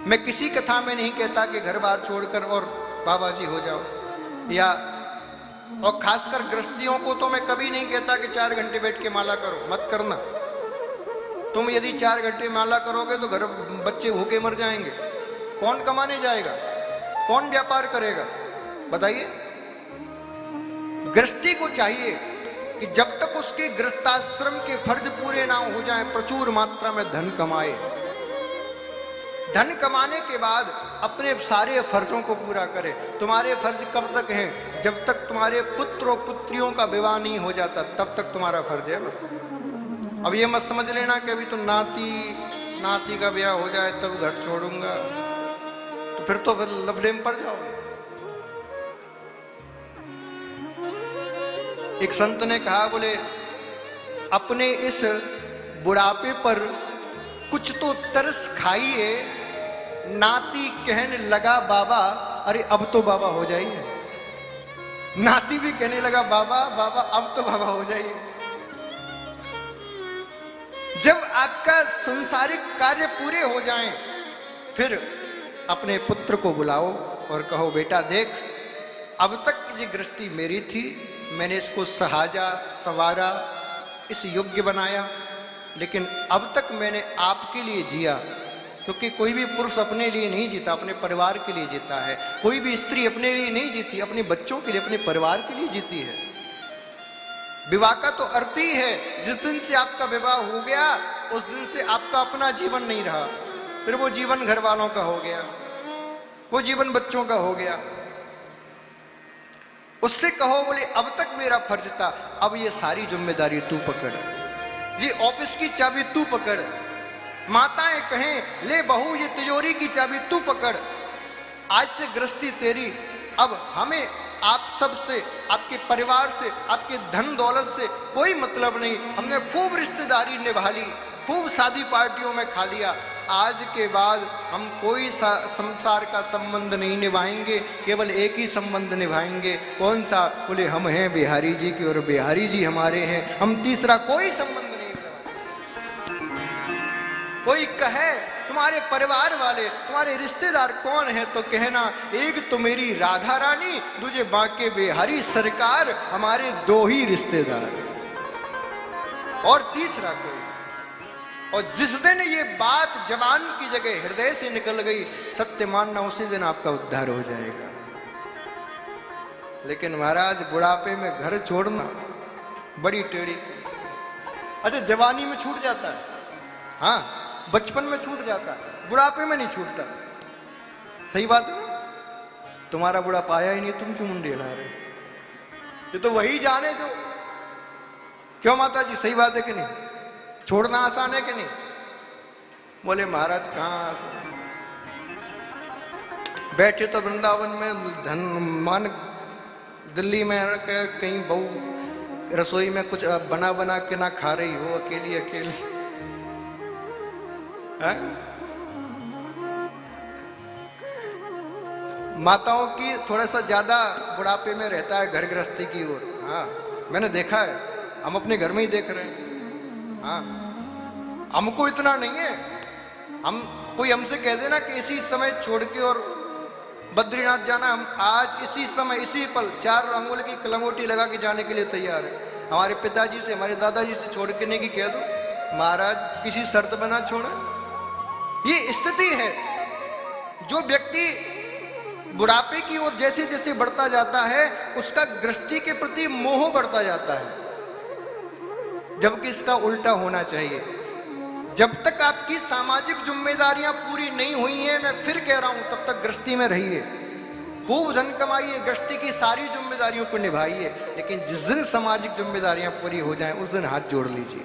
मैं किसी कथा में नहीं कहता कि घर बार छोड़कर और बाबा जी हो जाओ, या और खासकर गृहस्थियों को तो मैं कभी नहीं कहता कि 4 घंटे बैठ के माला करो, मत करना। तुम यदि 4 घंटे माला करोगे तो घर बच्चे भूखे मर जाएंगे, कौन कमाने जाएगा, कौन व्यापार करेगा, बताइए। गृहस्थी को चाहिए कि जब तक उसके गृहस्थाश्रम के फर्ज पूरे ना हो जाएं, प्रचुर मात्रा में धन कमाए। धन कमाने के बाद अपने सारे फर्जों को पूरा करे। तुम्हारे फर्ज कब तक हैं? जब तक तुम्हारे पुत्र और पुत्रियों का विवाह नहीं हो जाता तब तक तुम्हारा फर्ज है बस। अब ये मत समझ लेना कि अभी तो नाती का ब्याह हो जाए तब घर छोड़ूंगा, तो फिर लफड़े में पड़ जाओगे। एक संत ने कहा, बोले अपने इस बुढ़ापे पर कुछ तो तरस खाइए। नाती कहने लगा बाबा, अरे अब तो बाबा हो जाइए। नाती भी कहने लगा बाबा बाबा अब तो बाबा हो जाइए। जब आपका संसारिक कार्य पूरे हो जाएं, फिर अपने पुत्र को बुलाओ और कहो बेटा देख, अब तक ये गृहस्थी मेरी थी, मैंने इसको सहाजा संवारा, इस योग्य बनाया, लेकिन अब तक मैंने आपके लिए जिया। क्योंकि कोई भी पुरुष अपने लिए नहीं जीता, अपने परिवार के लिए जीता है। कोई भी स्त्री अपने लिए नहीं जीती, अपने बच्चों के लिए, अपने परिवार के लिए जीती है। विवाह का तो अर्थ ही है, जिस दिन से आपका विवाह हो गया उस दिन से आपका अपना जीवन नहीं रहा, फिर वो जीवन घर वालों का हो गया, वो जीवन बच्चों का हो गया। उससे कहो बोले अब तक मेरा फर्ज था, अब ये सारी जिम्मेदारी तू पकड़, जी ऑफिस की चाबी तू पकड़। माताएं कहें ले बहू ये तिजोरी की चाबी तू पकड़, आज से गृहस्थी तेरी। अब हमें आप सब से, आपके परिवार से, आपके धन दौलत से कोई मतलब नहीं। हमने खूब रिश्तेदारी निभा ली, खूब शादी पार्टियों में खा लिया, आज के बाद हम कोई संसार का संबंध नहीं निभाएंगे, केवल एक ही संबंध निभाएंगे। कौन सा? बोले हम हैं बिहारी जी की और बिहारी जी हमारे हैं, हम तीसरा कोई संबंध नहीं निभाएंगे। कोई कहे तुम्हारे परिवार वाले, तुम्हारे रिश्तेदार कौन है, तो कहना एक तो मेरी राधा रानी, दूजे बांके बिहारी सरकार, हमारे 2 ही रिश्तेदार और तीसरा कोई। और जिस दिन ये बात जबान की जगह हृदय से निकल गई, सत्य मानना उसी दिन आपका उद्धार हो जाएगा। लेकिन महाराज बुढ़ापे में घर छोड़ना बड़ी टेढ़ी। अच्छा जवानी में छूट जाता है, हाँ बचपन में छूट जाता है, बुढ़ापे में नहीं छूटता। सही बात है, तुम्हारा बुढ़ापा आया ही नहीं, तुम क्यों मुंडी हिला रहे? ये तो वही जाने जो। क्यों माता जी, सही बात है कि नहीं? छोड़ना आसान है कि नहीं? बोले महाराज कहाँ आसान, बैठे तो वृंदावन में धन मान, दिल्ली में कहीं बहू रसोई में कुछ बना बना के ना खा रही हो, अकेली है? माताओं की थोड़ा सा ज्यादा बुढ़ापे में रहता है घर गृहस्थी की ओर। हाँ मैंने देखा है, हम अपने घर में ही देख रहे हैं। हाँ हमको इतना नहीं है, हम कोई हमसे कह देना कि इसी समय छोड़ के और बद्रीनाथ जाना, हम आज इसी समय इसी पल 4 अंगुल की कलंगोटी लगा के जाने के लिए तैयार है। हमारे पिताजी से, हमारे दादाजी से छोड़ के नहीं की कह दो महाराज किसी शर्त बना छोड़ा। ये स्थिति है। जो व्यक्ति बुढ़ापे की ओर जैसे जैसे बढ़ता जाता है उसका गृहस्थी के प्रति मोह बढ़ता जाता है, जबकि इसका उल्टा होना चाहिए। जब तक आपकी सामाजिक जिम्मेदारियां पूरी नहीं हुई हैं, मैं फिर कह रहा हूं, तब तक गृहस्थी में रहिए, खूब धन कमाइए, गृहस्थी की सारी जिम्मेदारियों को निभाइए। लेकिन जिस दिन सामाजिक जिम्मेदारियां पूरी हो जाएं उस दिन हाथ जोड़ लीजिए।